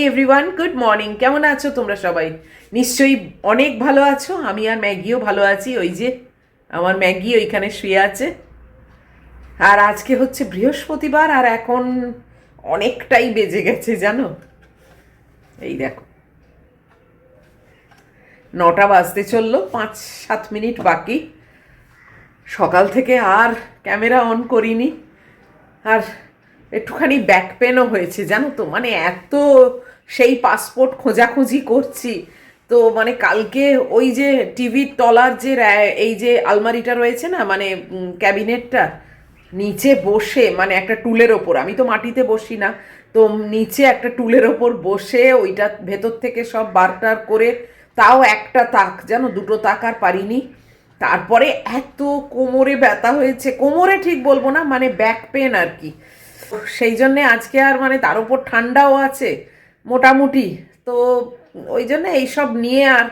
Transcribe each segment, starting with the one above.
Everyone, good morning. কেমন আছো তোমরা সবাই? নিশ্চয়ই অনেক ভালো আছো। আমি আর ম্যাগিও ভালো আছি। ওই যে আমার ম্যাগি ওইখানে শুয়ে আছে। আর আজকে হচ্ছে বৃহস্পতিবার, আর এখন অনেকটাই বেজে গেছে জানো। এই দেখো, 9টা বাজতে চললো, 5-7 মিনিট বাকি। সকাল থেকে আর ক্যামেরা অন করিনি। আর একটুখানি ব্যাক পেনও হয়েছে জানো তো, মানে এত সেই পাসপোর্ট খোঁজাখুঁজি করছি। তো মানে কালকে ওই যে টিভির তলার যে এই যে আলমারিটা রয়েছে না, মানে ক্যাবিনেটটা, নিচে বসে মানে একটা টুলের ওপর, আমি তো মাটিতে বসি না, তো নিচে একটা টুলের ওপর বসে ওইটা ভেতর থেকে সব বারটার করে, তাও একটা তাক জানো, দুটো তাক আর পারিনি। তারপরে এত কোমরে ব্যথা হয়েছে, কোমরে ঠিক বলবো না, মানে ব্যাক পেন আর কি। সেই জন্যে আজকে আর মানে তার উপর ঠান্ডাও আছে মোটামুটি, তো ওই জন্য এইসব নিয়ে আর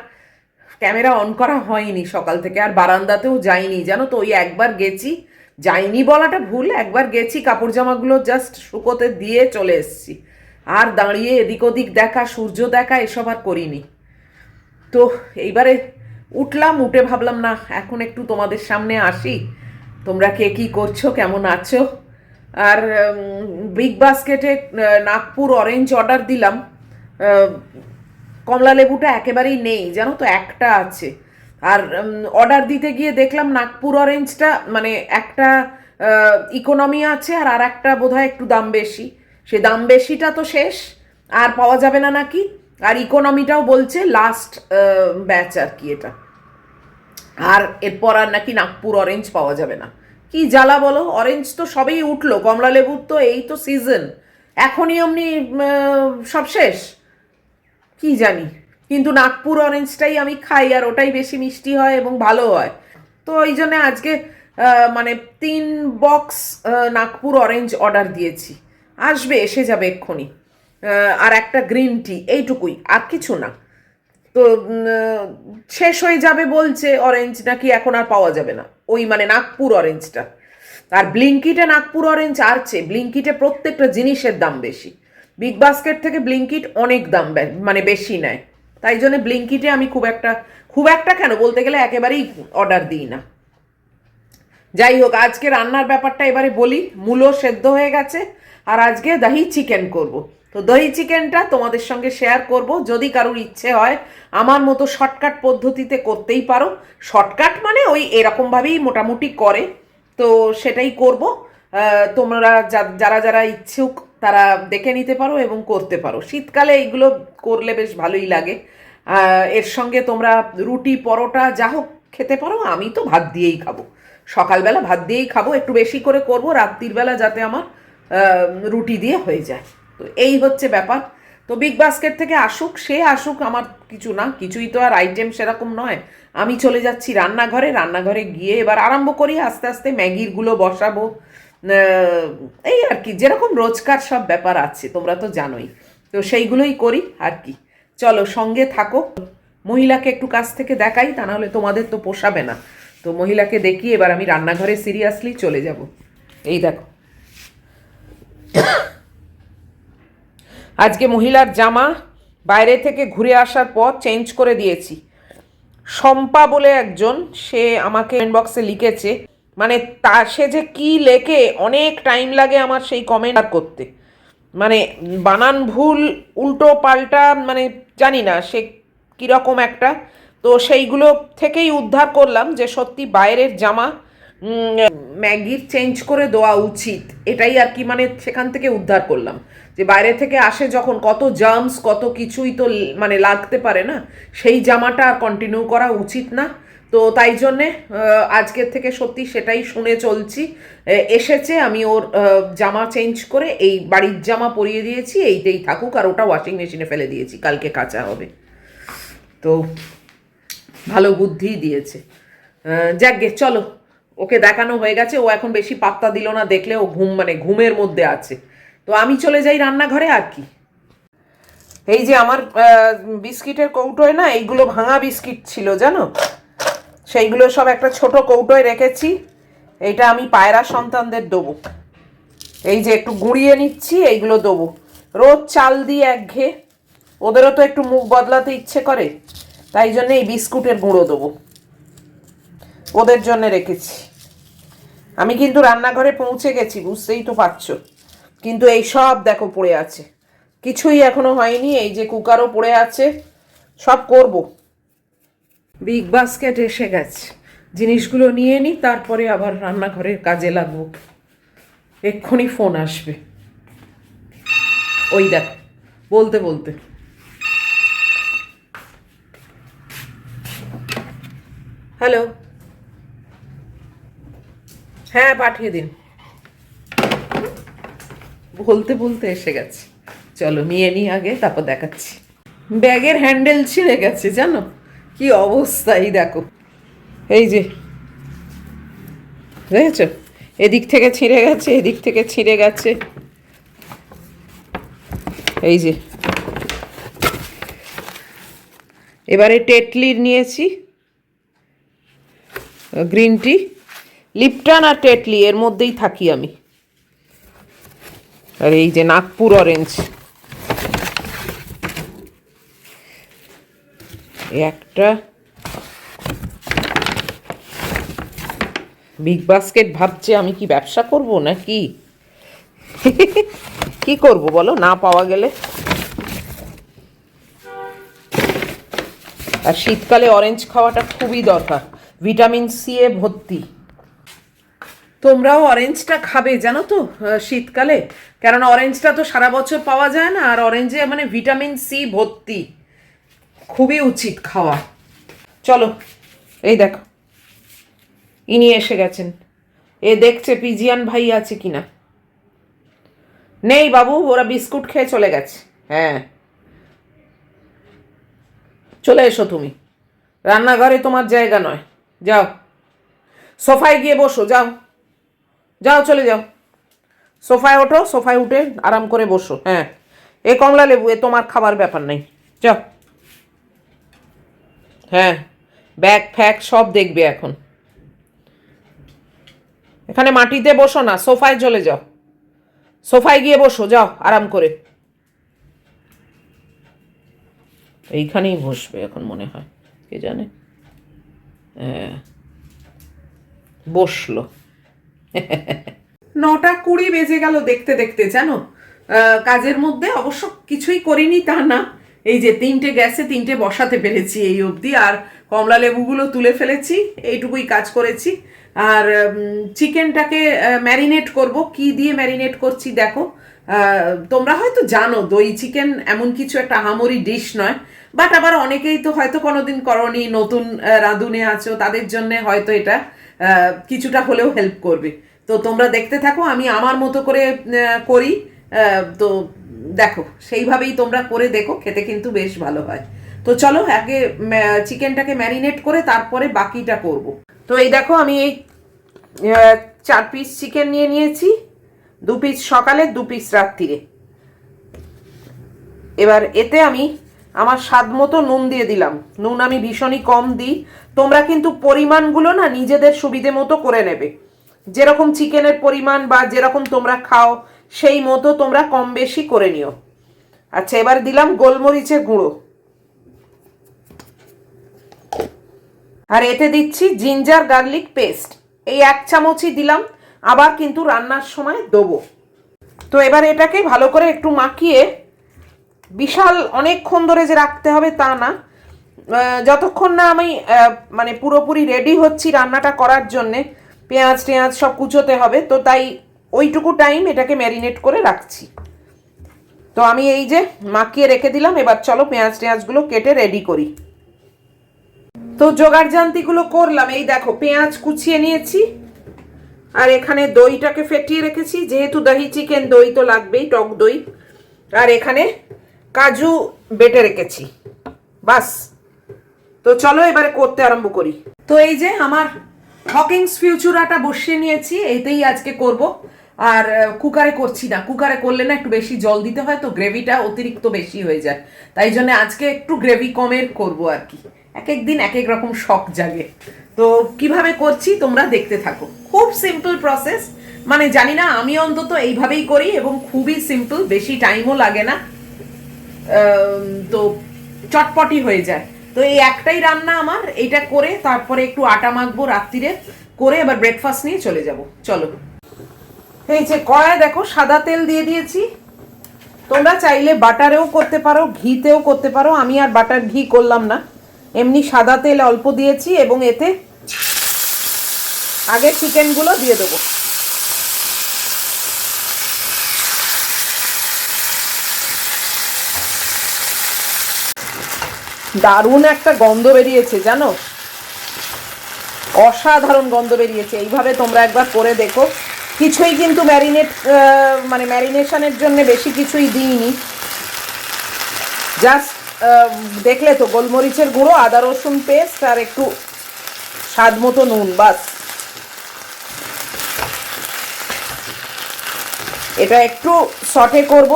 ক্যামেরা অন করা হয়নি সকাল থেকে। আর বারান্দাতেও যাইনি জানো তো, ওই একবার গেছি, যাইনি বলাটা ভুল, একবার গেছি কাপড় জামাগুলো জাস্ট শুকোতে দিয়ে চলে এসেছি। আর দাঁড়িয়ে এদিক ওদিক দেখা, সূর্য দেখা, এসব আর করিনি। তো এইবারে উঠলাম, উঠে ভাবলাম না এখন একটু তোমাদের সামনে আসি, তোমরা কে কী করছো, কেমন আছো। আর বিগ বাস্কেটে নাগপুর অরেঞ্জ অর্ডার দিলাম। কমলা লেবুটা একেবারেই নেই জানো তো, একটা আছে। আর অর্ডার দিতে গিয়ে দেখলাম নাগপুর অরেঞ্জটা মানে একটা ইকোনমি আছে, আর আর একটা বোধহয় একটু দাম বেশি। সে দাম বেশিটা তো শেষ, আর পাওয়া যাবে না নাকি। আর ইকোনমিটাও বলছে লাস্ট ব্যাচ আর কি এটা। আর এরপর আর নাকি নাগপুর অরেঞ্জ পাওয়া যাবে না। কি জ্বালা বলো, অরেঞ্জ তো সবেই উঠলো, কমলা লেবুর তো এই তো সিজন, এখনই অমনি সব শেষ, কি জানি। কিন্তু নাগপুর অরেঞ্জটাই আমি খাই, আর ওটাই বেশি মিষ্টি হয় এবং ভালো হয়। তো ওই জন্য আজকে মানে 3 বক্স নাগপুর অরেঞ্জ অর্ডার দিয়েছি। আসবে, এসে যাবে এক্ষুনি। আর একটা গ্রিন টি, এইটুকুই, আর কিছু না। তো শেষ হয়ে যাবে বলছে অরেঞ্জ, নাকি এখন আর পাওয়া যাবে না ওই মানে নাগপুর অরেঞ্জটা। আর ব্লিঙ্কিটে নাগপুর অরেঞ্জ আছে, ব্লিঙ্কিটে প্রত্যেকটা জিনিসের দাম বেশি। বিগ বাস্কেট থেকে ব্লিঙ্কিট অনেক দাম মানে বেশি নেয়। তাই জন্য ব্লিঙ্কিটে আমি খুব একটা কেন বলতে গেলে একেবারেই অর্ডার দিই না। যাই হোক, আজকে রান্নার ব্যাপারটা এবারে বলি। মূলো সেদ্ধ হয়ে গেছে, আর আজকে দহি চিকেন করব। তো দহি চিকেনটা তোমাদের সঙ্গে শেয়ার করব। যদি কারোর ইচ্ছে হয় আমার মতো শর্টকাট পদ্ধতিতে করতেই পারো। শর্টকাট মানে ওই এরকমভাবেই মোটামুটি করে, তো সেটাই করব। তোমরা যারা যারা ইচ্ছুক তারা দেখে নিতে পারো এবং করতে পারো। শীতকালে এইগুলো করলে বেশ ভালোই লাগে। এর সঙ্গে তোমরা রুটি পরোটা যা হোক খেতে পারো, আমি তো ভাত দিয়েই খাবো। সকালবেলা ভাত দিয়েই খাবো, একটু বেশি করে করব, রাত্রির বেলা যাতে আমার রুটি দিয়ে হয়ে যায়। তো এই হচ্ছে ব্যাপার। তো বিগ বাস্কেট থেকে আসুক, সে আসুক, আমার কিছু না, কিছুই তো আর আইটেম সেরকম নয়। আমি চলে যাচ্ছি রান্নাঘরে, রান্নাঘরে গিয়ে এবার আরম্ভ করি আস্তে আস্তে ম্যাগিরগুলো বসাবো। এই আর কি, যেরকম রোজকার সব ব্যাপার আছে তোমরা তো জানোই, তো সেইগুলোই করি আর কি। চলো সঙ্গে থাকো। মহিলাকে একটু কাছ থেকে দেখাই, তা নাহলে তোমাদের তো পোষাবে না। তো মহিলাকে দেখি, এবার আমি রান্নাঘরে সিরিয়াসলি চলে যাব। এই দেখো, আজকে মহিলার জামা বাইরে থেকে ঘুরে আসার পর চেঞ্জ করে দিয়েছি। শম্পা বলে একজন, সে আমাকে ইনবক্সে লিখেছে, মানে সে যে কি লেখে, অনেক টাইম লাগে আমার সেই কমেন্ট করতে। মানে বানান ভুল, উল্টো পাল্টা, মানে জানি না সে কীরকম একটা। তো সেইগুলো থেকেই উদ্ধার করলাম যে সত্যি বাইরের জামা ম্যাগির চেঞ্জ করে দেওয়া উচিত, এটাই আর কি। মানে সেখান থেকে উদ্ধার করলাম যে বাইরে থেকে আসে যখন, কত জার্মস কত কিছুই তো মানে লাগতে পারে না, সেই জামাটা আর কন্টিনিউ করা উচিত না। তো তাই জন্যে আজকের থেকে সত্যি সেটাই শুনে চলছি। এসেছে, আমি ওর জামা চেঞ্জ করে এই বাড়ির জামা পরিয়ে দিয়েছি, এইটাই থাকুক, আর ওটা ওয়াশিং মেশিনে ফেলে দিয়েছি, কালকে কাচা হবে। তো ভালো বুদ্ধিই দিয়েছে। যাকগে, চলো, ওকে দেখানো হয়ে গেছে, ও এখন বেশি পাত্তা দিল না, দেখলে ও মানে ঘুমের মধ্যে আছে। তো আমি চলে যাই রান্নাঘরে আর কি। এই যে আমার বিস্কিটের কৌটোয় না, এইগুলো ভাঙা বিস্কিট ছিল জানো, সেইগুলো সব একটা ছোট কৌটোয় রেখেছি। এইটা আমি পায়রা সন্তানদের দেবো। এই যে একটু গুঁড়িয়ে নিচ্ছি, এইগুলো দেবো। রোজ চাল দিয়ে একঘেয়ে, ওদেরও তো একটু মুখ বদলাতে ইচ্ছে করে, তাই জন্য এই বিস্কুটের গুঁড়ো দেবো, ওদের জন্য রেখেছি। আমি কিন্তু রান্নাঘরে পৌঁছে গেছি, বুঝতেই তো পারছো, কিন্তু এই সব দেখো পড়ে আছে, কিছুই এখনো হয়নি। এই যে কুকারও পড়ে আছে, সব করব। বিগ বাস্কেট এসে গেছে, জিনিসগুলো নিয়ে নিই, তারপরে আবার রান্নাঘরের কাজে লাগবো। এক্ষুনি ফোন আসবে, ওই দেখ বলতে বলতে। হ্যালো, হ্যাঁ পাঠিয়ে দিন, বলতে বলতে এসে গেছে। চলো নিয়ে নিই আগে, তারপর দেখাচ্ছি। ব্যাগের হ্যান্ডেল ছিঁড়ে গেছে, জানো কি অবস্থা, এই দেখো, এই যে দেখেছো, এদিক থেকে ছিঁড়ে গেছে, এদিক থেকে ছিঁড়ে গেছে, এই যে। এবারে টেটলির নিয়েছি গ্রিন টি, লিপটন আর টেটলি এর মধ্যেই থাকি আমি। আর এই যে নাগপুর অরেঞ্জ, একটা বিগ বাস্কেট ভাবছে আমি কি ব্যবসা করব নাকি কি করব বলো, না পাওয়া গেলে। আর শীতকালে অরেঞ্জ খাওয়াটা খুবই দরকার, ভিটামিন সি এ ভর্তি। তোমরাও অরেঞ্জটা খাবে জানো তো শীতকালে, কেননা অরেঞ্জটা তো সারা বছর পাওয়া যায় না, আর অরেঞ্জে মানে ভিটামিন সি ভর্তি, খুবই উচিত খাওয়া। চলো, এই দেখো ইনি এসে গেছেন, এ দেখছে পিজিয়ান ভাই আছে কিনা। নেই বাবু, ওরা বিস্কুট খেয়ে চলে গেছে। হ্যাঁ, চলে এসো তুমি, রান্নাঘরে তোমার জায়গা নয়, যাও সোফায় গিয়ে বসো, যাও যাও চলে যাও, সোফায় ওঠো, সোফায় উঠে আরাম করে বসো। হ্যাঁ, এ কমলা লেবু, এ তোমার খাবার ব্যাপার নেই, যাও। হ্যাঁ, ব্যাগ ফ্যাগ সব দেখবে এখন। এখানে মাটিতে বসো না, সোফায় চলে যাও, সোফায় গিয়ে বসো, যাও আরাম করে। এইখানেই বসবে এখন মনে হয়, কে জানে। হ্যাঁ, বসলো 9:20 বেজে গেল দেখতে দেখতে, জানো কাজের মধ্যে অবশ্য কিছুই করিনি তা না, এই যে 3টে গ্যাসে 3টে বসাতে পেরেছি এই অবধি, আর কমলা লেবুগুলো তুলে ফেলেছি, এইটুকুই কাজ করেছি। আর চিকেনটাকে ম্যারিনেট করব, কি দিয়ে ম্যারিনেট করছি দেখো। তোমরা হয়তো জানো দই চিকেন এমন কিছু একটা আহামরি ডিশ নয়, বাট আবার অনেকেই তো হয়তো কোনোদিন করনি, নতুন রাঁধুনে আছো, তাদের জন্য হয়তো এটা কিছুটা হলেও হেল্প করবে। তো তোমরা দেখতে থাকো, আমি আমার মতো করে করি, তো দেখো সেইভাবেই তোমরা করে দেখো, খেতে কিন্তু বেশ ভালো হয়। তো চলো আগে চিকেনটাকে ম্যারিনেট করে তারপরে বাকিটা করব। তো এই দেখো আমি এই 4 পিস চিকেন নিয়ে নিয়েছি, 2 পিস সকালে 2 পিস রাত্রিরে। এবার এতে আমি আমার স্বাদ মতো নুন দিয়ে দিলাম, নুন আমি ভীষণই কম দিই, তোমরা কিন্তু পরিমাণগুলো না নিজেদের সুবিধে মতো করে নেবে, যেরকম চিকেনের পরিমাণ বা যেরকম তোমরা খাও সেই মতো তোমরা কম বেশি করে নিও। আচ্ছা, এবার দিলাম গোলমরিচের গুঁড়ো, আর এতে দিচ্ছি জিঞ্জার গার্লিক পেস্ট, এই 1 চামচই দিলাম, আবার কিন্তু রান্নার সময় দেবো। তো এবার এটাকে ভালো করে একটু মাখিয়ে, বিশাল অনেকক্ষণ ধরে যে রাখতে হবে তা না, যতক্ষণ না আমি মানে পুরোপুরি রেডি হচ্ছি রান্নাটা করার জন্যে, পেঁয়াজ টেঁয়াজ সব কুচোতে হবে, তো তাই ওইটুকু টাইম এটাকে ম্যারিনেট করে রাখছি। তো আমি এই যে মাখিয়ে রেখে দিলাম, এবার চলো পেঁয়াজ টেঁয়াজগুলো কেটে রেডি করি। তো জোগাড় জান্তিগুলো করলাম, এই দেখো পেঁয়াজ কুচিয়ে নিয়েছি, আর এখানে দইটাকে ফেটিয়ে রেখেছি, যেহেতু দহি চিকেন দই তো লাগবেই, টক দই, আর এখানে কাজু বেটে রেখেছি, বাস। তো চলো এবারে করতে আরম্ভ করি। তো এই যে আমার হকিংস ফিউচুরাটা বসিয়ে নিয়েছি, এতেই আজকে করব, আর কুকারে করছি না, কুকারে করলে না একটু বেশি জল দিতে হয়, তো গ্রেভিটা অতিরিক্ত বেশি হয়ে যায়, তাই জন্য আজকে একটু গ্রেভি কমের করব আর কি। এক এক দিন এক এক রকম শখ জাগে, তো কিভাবে করছি তোমরা দেখতে থাকো। খুব সিম্পল প্রসেস, মানে জানি না, আমি অন্তত এইভাবেই করি এবং খুবই সিম্পল, বেশি টাইমও লাগে না। তো চটপটি হয়ে যায়। তো এই একটাই রান্না আমার, এইটা করে তারপরে একটু আটা মাখবো রাত্রিরে, করে এবার ব্রেকফাস্ট নিয়ে চলে যাব। চলো। এই যে কড়ায় দেখো সাদা তেল দিয়ে দিয়েছি। তোমরা চাইলে বাটারেও করতে পারো, ঘিতেও করতে পারো। আমি আর বাটার ঘি করলাম না, এমনি সাদা তেল অল্প দিয়েছি এবং এতে আগে চিকেনগুলো দিয়ে দেবো। দারুণ একটা গন্ধ বেরিয়েছে জানো, অসাধারণ গন্ধ বেরিয়েছে। এইভাবে তোমরা একবার করে দেখো। কিছুই কিন্তু মানে ম্যারিনেশনের জন্য বেশি কিছুই দিইনি, জাস্ট দেখলে তো গোলমরিচের গুঁড়ো, আদা রসুন পেস্ট আর একটু স্বাদ মতো নুন, বাস। এটা একটু সটে করব,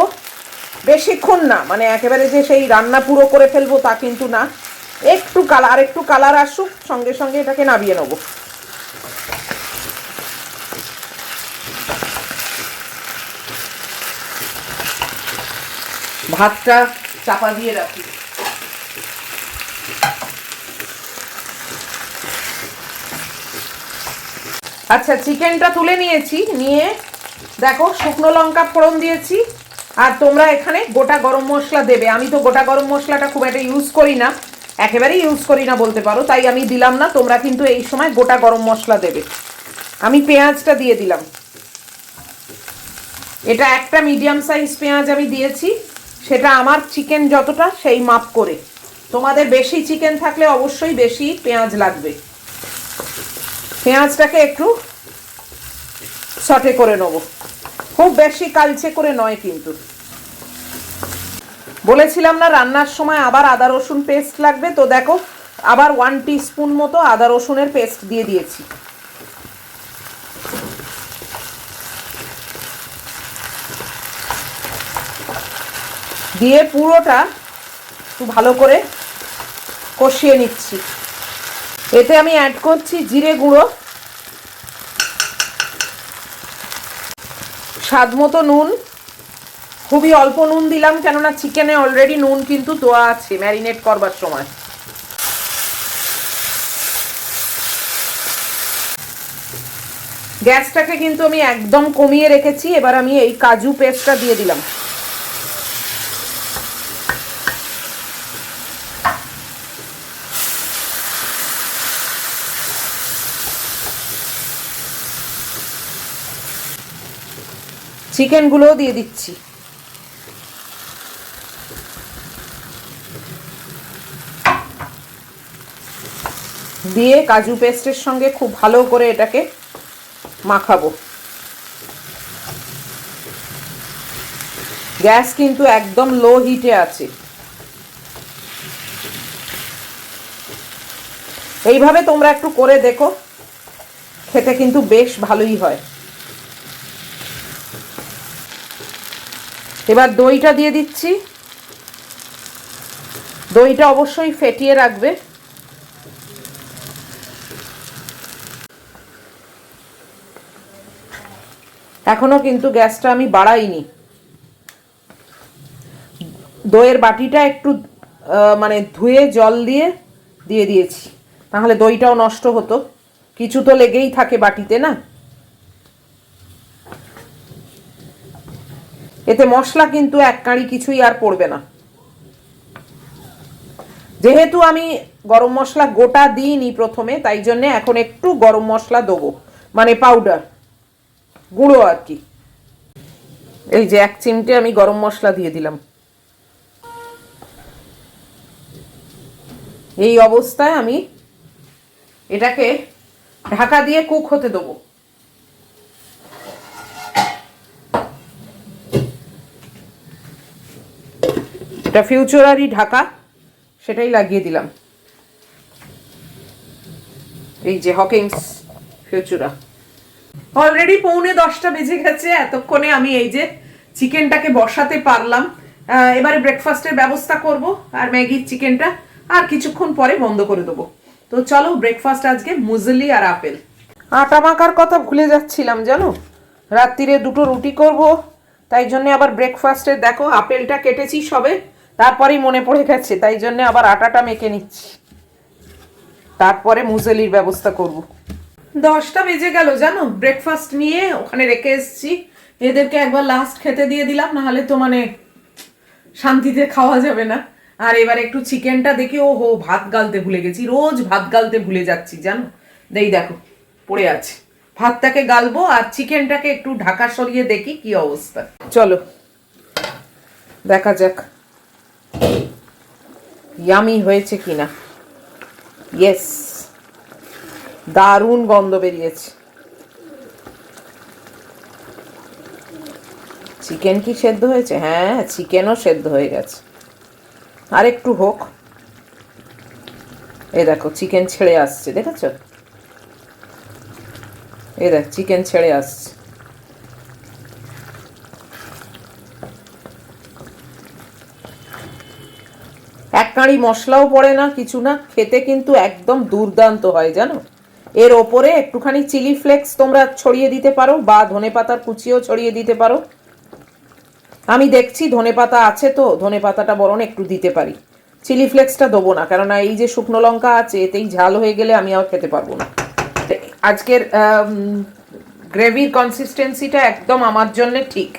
বেশিক্ষণ না, মানে একেবারে যে সেই রান্না পুরো করে ফেলবো তা কিন্তু না। একটু কালার আসুক, সঙ্গে সঙ্গে এটাকে নামিয়ে নেব। ভাতটা চাপা দিয়ে রাখি। আচ্ছা, চিকেনটা তুলে নিয়েছি, নিয়ে দেখো শুকনো লঙ্কা ফোড়ন দিয়েছি। আর তোমরা এখানে গোটা গরম মশলা দেবে। আমি তো গোটা গরম মশলাটা খুব একটা ইউজ করি না, একেবারেই ইউজ করি না বলতে পারো, তাই আমি দিলাম না। তোমরা কিন্তু এই সময় গোটা গরম মশলা দেবে। আমি পেঁয়াজটা দিয়ে দিলাম। এটা একটা মিডিয়াম সাইজ পেঁয়াজ আমি দিয়েছি, সেটা আমার চিকেন যতটা সেই মাপ করে। তোমাদের বেশি চিকেন থাকলে অবশ্যই বেশি পেঁয়াজ লাগবে। পেঁয়াজটাকে একটু সটে করে নেব, খুব বেশি কালচে করে নয় কিন্তু। বলেছিলাম না রান্নার সময় আবার আদা রসুন পেস্ট লাগবে, তো দেখো আবার 1 টিস্পুন মতো আদা রসুনের পেস্ট দিয়ে দিয়েছি। দিয়ে পুরোটা একটু ভালো করে কষিয়ে নিচ্ছি। এতে আমি অ্যাড করছি জিরে গুঁড়ো, স্বাদ মতো নুন। খুবই অল্প নুন দিলাম, কেননা চিকেনে অলরেডি নুন কিন্তু দেওয়া আছে ম্যারিনেট করবার সময়। গ্যাসটাকে কিন্তু আমি একদম কমিয়ে রেখেছি। এবার আমি এই কাজু পেস্টটা দিয়ে দিলাম। চিকেনগুলোও দিয়ে দিচ্ছি। দিয়ে কাজু পেস্টের সঙ্গে খুব ভালো করে এটাকে মাখাবো। গ্যাস কিন্তু একদম লো হিটে আছে। এইভাবে তোমরা একটু করে দেখো, খেতে কিন্তু বেশ ভালোই হয়। এবার দইটা দিয়ে দিচ্ছি। দইটা অবশ্যই ফেটিয়ে রাখবে। এখনো কিন্তু গ্যাসটা আমি বাড়াইনি। দইয়ের বাটিটা একটু মানে ধুয়ে জল দিয়ে দিয়েছি, তাহলে দইটাও নষ্ট হতো। কিছু তো লেগেই থাকে বাটিতে না। এতে মশলা কিন্তু এক কাঁড়ি কিছুই আর পড়বে না। যেহেতু আমি গরম মশলা গোটা দিইনি প্রথমে, তাই জন্যে এখন একটু গরম মশলা দেবো, মানে পাউডার, গুঁড়ো আর কি। এই যে 1 চিমটে আমি গরম মশলা দিয়ে দিলাম। এই অবস্থায় আমি এটাকে ঢাকা দিয়ে কুক হতে দেবো। এটা ফিউচারারি ঢাকা, সেটাই লাগিয়ে দিলাম। এই যে হকিংস ফিউচারা। অলরেডি 9:45 বেজে গেছে। এতক্ষণে আমি এই যে চিকেনটাকে বসাতে পারলাম। এবারে ব্রেকফাস্টের ব্যবস্থা করব, আর ম্যাগির চিকেনটা আর কিছুক্ষণ পরে বন্ধ করে দেবো। তো চলো, ব্রেকফাস্ট আজকে মুজলি আর আপেল। আটা মাখার কথা ভুলে যাচ্ছিলাম জানো, রাত্রিরে 2টো রুটি করব, তাই জন্য আবার ব্রেকফাস্টে দেখো আপেলটা কেটেছি সবে, তারপরেই মনে পড়ে গেছে, তাই জন্য আবার আটাটা মেখে নিচ্ছি, তারপরে মুসেলির ব্যবস্থা করব। 10টা বেজে গেল জানো, ব্রেকফাস্ট নিয়ে ওখানে রেখে এসেছি, এদেরকে একবার লাস্ট খেতে দিয়ে দিলাম, নাহলে তো মানে শান্তিতে খাওয়া যাবে না। আর এবার একটু চিকেনটা দেখি, ও হো ভাত গালতে ভুলে গেছি, রোজ ভাত গালতে ভুলে যাচ্ছি জানো, দেই দেখো পড়ে আছে, ভাতটাকে গালবো আর চিকেনটাকে একটু ঢাকা সরিয়ে দেখি কি অবস্থা। চলো দেখা যাক ইয়ামি হয়েছে কিনা। ইয়েস, দারুণ গন্ধ বেরিয়েছে। চিকেন কি সেদ্ধ হয়েছে? হ্যাঁ, চিকেনও সেদ্ধ হয়ে গেছে, আর একটু হোক। এ দেখো চিকেন ছেড়ে আসছে, দেখেছো? এ দেখ চিকেন ছেড়ে আসছে। এক কাঁড়ি মশলাও পড়ে না, কিছু না, খেতে কিন্তু একদম দুর্দান্ত হয় জানো। এর ওপরে একটুখানি চিলি ফ্লেক্স তোমরা ছড়িয়ে দিতে পারো, বা ধনেপাতার কুচিও ছড়িয়ে দিতে পারো। আমি দেখছি ধনেপাতা আছে, তো ধনেপাতাটা বরং একটু দিতে পারি, চিলি ফ্লেক্সটা দেবো না, কেননা এই যে শুকনো লঙ্কা আছে এতেই ঝাল হয়ে গেলে আমি আর খেতে পারবো না। আজকের গ্রেভির কনসিস্টেন্সিটা একদম আমার জন্য ঠিক।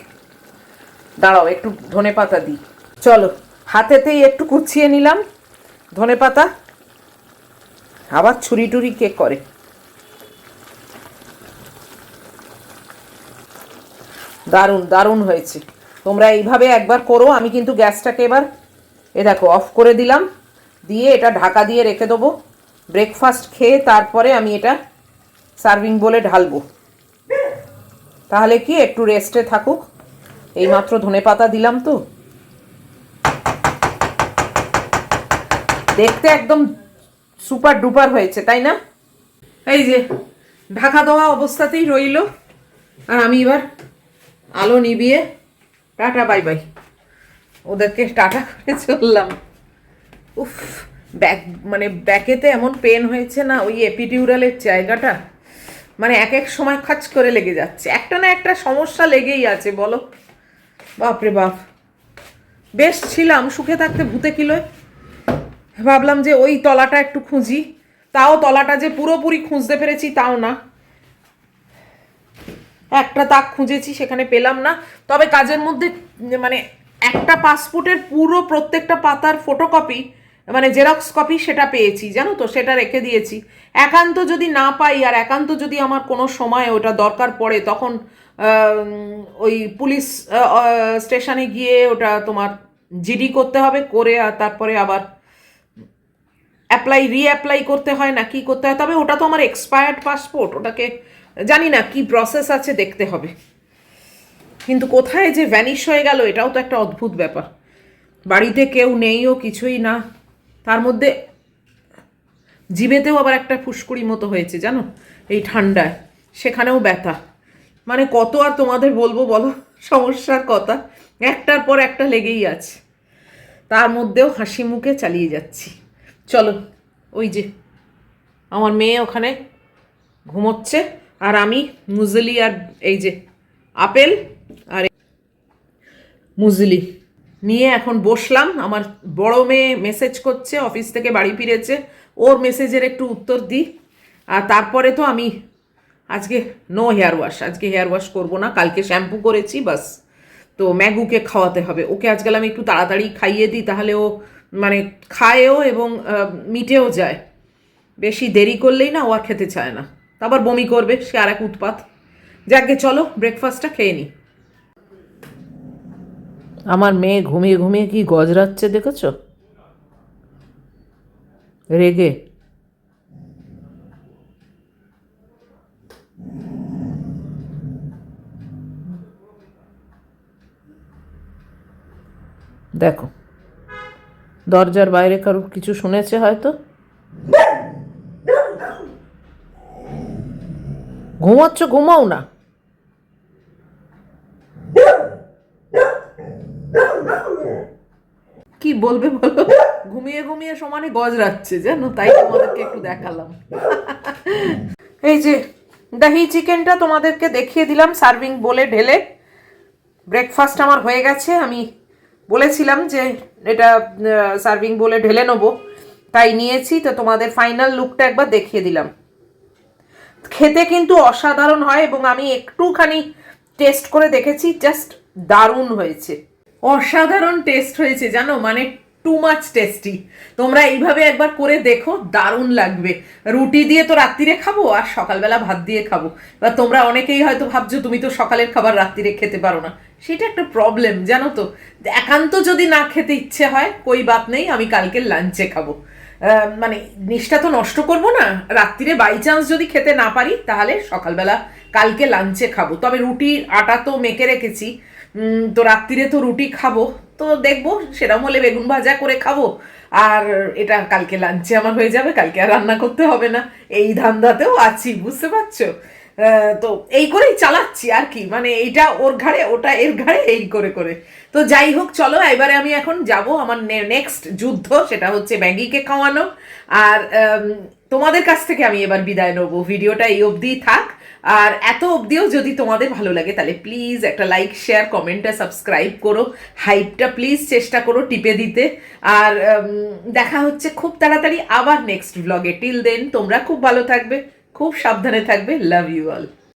দাঁড়াও একটু ধনেপাতা দিই। চলো হাতেতেই একটু কুচিয়ে নিলাম ধনেপাতা, আবার ছুরি টুরি কে করে। দারুণ দারুণ হয়েছে, তোমরা এইভাবে একবার করো। আমি কিন্তু গ্যাসটাকে এবার এ দেখো অফ করে দিলাম, দিয়ে এটা ঢাকা দিয়ে রেখে দেবো। ব্রেকফাস্ট খেয়ে তারপরে আমি এটা সার্ভিং বলে ঢালবো, তাহলে কি একটু রেস্টে থাকুক। এইমাত্র ধনেপাতা দিলাম তো, দেখতে একদম সুপার ডুপার হয়েছে, তাই না? এই যে ঢাকা দেওয়া অবস্থাতেই রইল, আর আমি এবার আলো নিভিয়ে টাটা বাই বাই ওদেরকে টাটা করে চললাম। উফ, ব্যাক মানে ব্যাকেতে এমন পেন হয়েছে না, ওই এপিডিউরালের জায়গাটা মানে এক এক সময় খাচ করে লেগে যাচ্ছে, একটা না একটা সমস্যা লেগেই আছে বলো। বাপরে বাপ, বেশ ছিলাম সুখে থাকতে ভূতে কিলোয়। ভাবলাম যে ওই তলাটা একটু খুঁজি, তাও তলাটা যে পুরোপুরি খুঁজতে পেরেছি তাও না, একটা তাক খুঁজেছি সেখানে পেলাম না। তবে কাজের মধ্যে মানে একটা পাসপোর্টের পুরো প্রত্যেকটা পাতার ফটোকপি মানে জেরক্স কপি সেটা পেয়েছি জানো তো, সেটা রেখে দিয়েছি। একান্ত যদি না পাই আর একান্ত যদি আমার কোনো সময় ওটা দরকার পড়ে, তখন ওই পুলিশ স্টেশনে গিয়ে ওটা তোমার জিডি করতে হবে, করে আর তারপরে আবার রিঅ্যাপ্লাই করতে হয় না কি করতে হয়। তবে ওটা তো আমার এক্সপায়ার্ড পাসপোর্ট, ওটাকে জানি না কি প্রসেস আছে, দেখতে হবে। কিন্তু কোথায় যে ভ্যানিশ হয়ে গেল এটাও তো একটা অদ্ভুত ব্যাপার। বাড়িতে কেউ নেইও, কিছুই না, তার মধ্যে জিভেতেও আবার একটা ফুসকুড়ি মতো হয়েছে জানো এই ঠান্ডায়, সেখানেও ব্যথা। মানে কত আর তোমাদের বলবো বলো সমস্যার কথা, একটার পর একটা লেগেই আছে, তার মধ্যেও হাসি মুখে চালিয়ে যাচ্ছি। চলো, ওই যে আমার মেয়ে ওখানে ঘুমোচ্ছে, আর আমি মুজলি আর এই যে আপেল আর মুজলি নিয়ে এখন বসলাম। আমার বড় মেয়ে মেসেজ করছে, অফিস থেকে বাড়ি ফিরেছে, ওর মেসেজের একটু উত্তর দিই। আর তারপরে তো আমি আজকে নো হেয়ার ওয়াশ, আজকে হেয়ার ওয়াশ করবো না, কালকে শ্যাম্পু করেছি বাস। তো ম্যাগুকে খাওয়াতে হবে, ওকে আজকাল আমি একটু তাড়াতাড়ি খাইয়ে দিই, তাহলে ও মানে খায়ও এবং মিটেও যায়। বেশি দেরি করলেই না ও আর খেতে চায় না, তারপর বমি করবে, সে আর এক উৎপাত। যাকে চলো ব্রেকফাস্টটা খেয়ে নিই। আমার মেয়ে ঘুমিয়ে ঘুমিয়ে কি গজরাচ্ছে দেখেছো, রেগে। দেখো দরজার বাইরে কারোর কিছু শুনেছে হয়তো, ঘুমাচ্ছ ঘুমাও না। কি বলবে বলো, ঘুমিয়ে ঘুমিয়ে সমানে গজরাচ্ছে জানো, তাই তোমাদেরকে একটু দেখালাম। এই যে দহি চিকেনটা তোমাদেরকে দেখিয়ে দিলাম সার্ভিং বলে ঢেলে। ব্রেকফাস্ট আমার হয়ে গেছে, আমি বলেছিলাম যে এটা সার্ভিং বলে ঢেলে নেবো, তাই নিয়েছি। তো তোমাদের ফাইনাল লুকটা একবার দেখিয়ে দিলাম। খেতে কিন্তু অসাধারণ হয়, এবং আমি একটুখানি টেস্ট করে দেখেছি, জাস্ট দারুণ হয়েছে, অসাধারণ টেস্ট হয়েছে জানো, মানে টু মাচ টেস্টি। তোমরা এইভাবে একবার করে দেখো, দারুণ লাগবে। রুটি দিয়ে তো রাত্রিরে খাবো, আর সকালবেলা ভাত দিয়ে খাবো। এবার তোমরা অনেকেই হয়তো ভাবছো তুমি তো সকালের খাবার রাত্রিরে খেতে পারো না, সেটা একটা প্রবলেম জানো তো। একান্ত যদি না খেতে ইচ্ছে হয়, কই বাত নেই, আমি কালকে লাঞ্চে খাবো। মানে জিনিসটা তো নষ্ট করব না, রাত্রিরে বাই চান্স যদি খেতে না পারি তাহলে সকালবেলা কালকে লাঞ্চে খাবো। তবে রুটির আটা তো মেখে রেখেছি, তো রাত্রিরে তো রুটি খাবো, তো দেখবো সেরকম হলে বেগুন ভাজা করে খাবো, আর এটা কালকে লাঞ্চে আমার হয়ে যাবে, কালকে আর রান্না করতে হবে না। এই ধান্দাতেও আছি, বুঝতে পারছো? তো এই করেই চালাচ্ছি আর কি, মানে এইটা ওর ঘাড়ে ওটা এর ঘাড়ে, এই করে করে। তো যাই হোক, চলো এবারে আমি এখন যাব আমার নেক্সট যুদ্ধ, সেটা হচ্ছে ম্যাগিকে খাওয়ানো। আর তোমাদের কাছ থেকে আমি এবার বিদায় নেবো, ভিডিওটা এই অবধিই থাক। আর এত অবধিও যদি তোমাদের ভালো লাগে তাহলে প্লিজ একটা লাইক, শেয়ার, কমেন্টটা সাবস্ক্রাইব করো, হাইপটা প্লিজ চেষ্টা করো টিপে দিতে। আর দেখা হচ্ছে খুব তাড়াতাড়ি আবার নেক্সট ব্লগে। টিল দেন তোমরা খুব ভালো থাকবে, খুব সাবধানে থাকবে। Love you all.